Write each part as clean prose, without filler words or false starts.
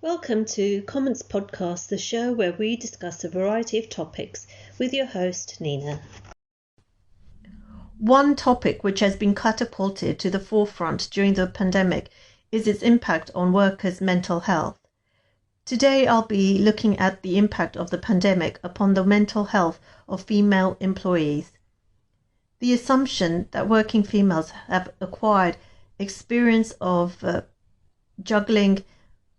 Welcome to Comments Podcast, the show where we discuss a variety of topics with your host, Nina. One topic which has been catapulted to the forefront during the pandemic is its impact on workers' mental health. Today I'll be looking at the impact of the pandemic upon the mental health of female employees. The assumption that working females have acquired experience of juggling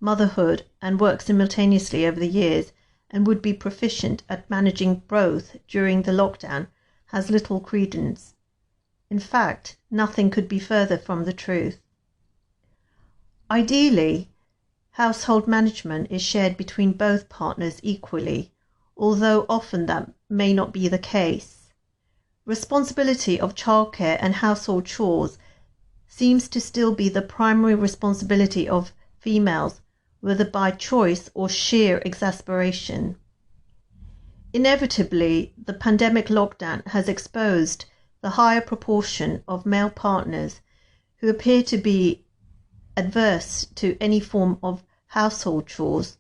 motherhood and work simultaneously over the years and would be proficient at managing both during the lockdown has little credence. In fact, nothing could be further from the truth. Ideally, household management is shared between both partners equally, although often that may not be the case. Responsibility of childcare and household chores seems to still be the primary responsibility of females, whether by choice or sheer exasperation. Inevitably, the pandemic lockdown has exposed the higher proportion of male partners who appear to be adverse to any form of household chores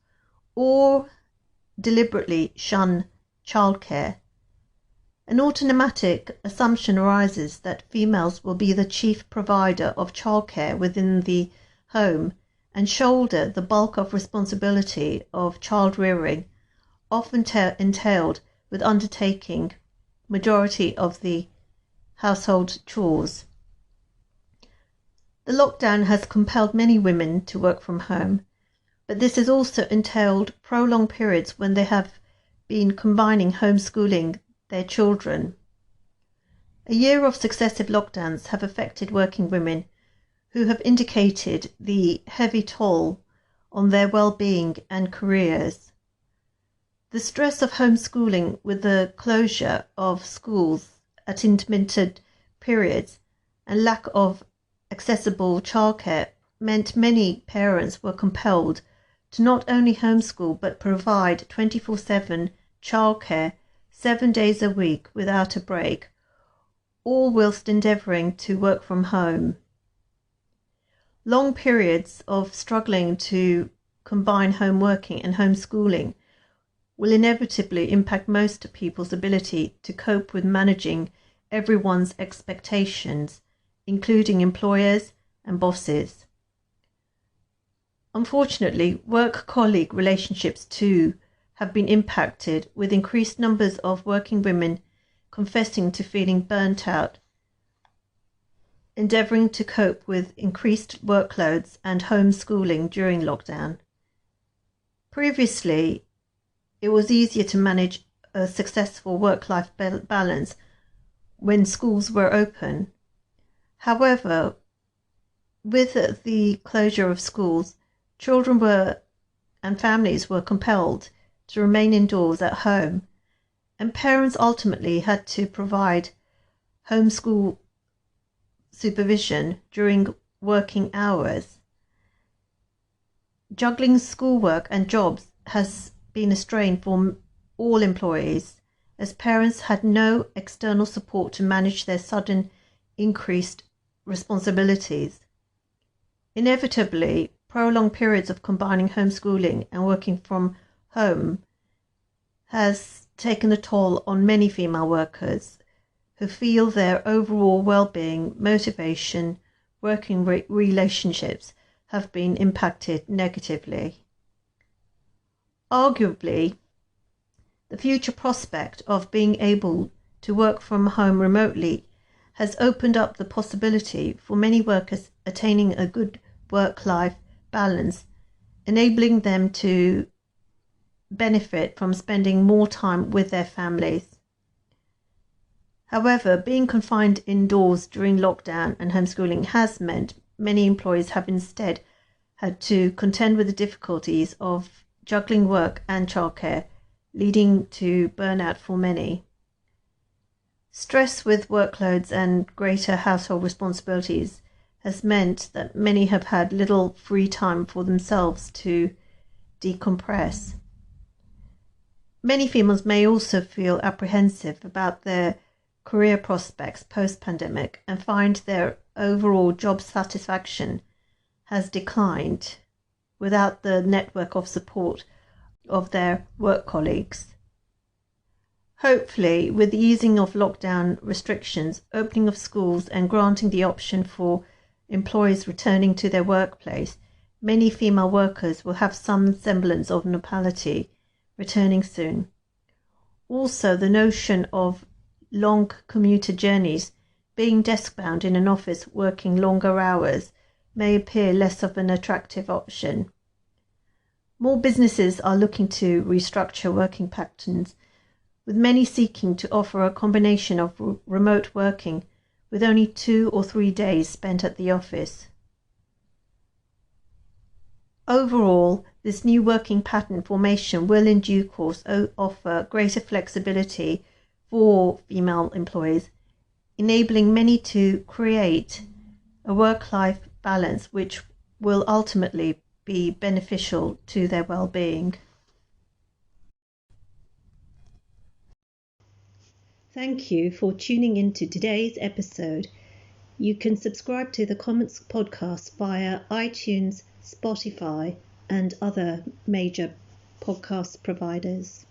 or deliberately shun childcare. An automatic assumption arises that females will be the chief provider of childcare within the home and shoulder the bulk of responsibility of child rearing, often entailed with undertaking majority of the household chores. The lockdown has compelled many women to work from home, but this has also entailed prolonged periods when they have been combining homeschooling their children. A year of successive lockdowns have affected working women who have indicated the heavy toll on their well-being and careers. The stress of homeschooling with the closure of schools at intermittent periods and lack of accessible childcare meant many parents were compelled to not only homeschool but provide 24/7 childcare 7 days a week without a break, all whilst endeavouring to work from home. Long periods of struggling to combine home working and homeschooling will inevitably impact most people's ability to cope with managing everyone's expectations, including employers and bosses. Unfortunately, work-colleague relationships too have been impacted, with increased numbers of working women confessing to feeling burnt out, endeavouring to cope with increased workloads and homeschooling during lockdown. Previously, it was easier to manage a successful work-life balance when schools were open. However, with the closure of schools, children and families were compelled to remain indoors at home, and parents ultimately had to provide homeschool supervision during working hours. Juggling schoolwork and jobs has been a strain for all employees, as parents had no external support to manage their sudden increased responsibilities. Inevitably, prolonged periods of combining homeschooling and working from home has taken a toll on many female workers who feel their overall well-being, motivation, working relationships have been impacted negatively. Arguably, the future prospect of being able to work from home remotely has opened up the possibility for many workers attaining a good work-life balance, enabling them to benefit from spending more time with their families. However, being confined indoors during lockdown and homeschooling has meant many employees have instead had to contend with the difficulties of juggling work and childcare, leading to burnout for many. Stress with workloads and greater household responsibilities has meant that many have had little free time for themselves to decompress. Many females may also feel apprehensive about their career prospects post-pandemic and find their overall job satisfaction has declined. without the network of support of their work colleagues. Hopefully, with the easing of lockdown restrictions, opening of schools, and granting the option for employees returning to their workplace, many female workers will have some semblance of normality returning soon. Also, the notion of long commuter journeys, being desk-bound in an office working longer hours, may appear less of an attractive option. More businesses are looking to restructure working patterns, with many seeking to offer a combination of remote working with only 2 or 3 days spent at the office. Overall, this new working pattern formation will in due course offer greater flexibility for female employees, enabling many to create a work-life balance which will ultimately be beneficial to their well-being. Thank you for tuning in to today's episode. You can subscribe to the Comments podcast via iTunes, Spotify, and other major podcast providers.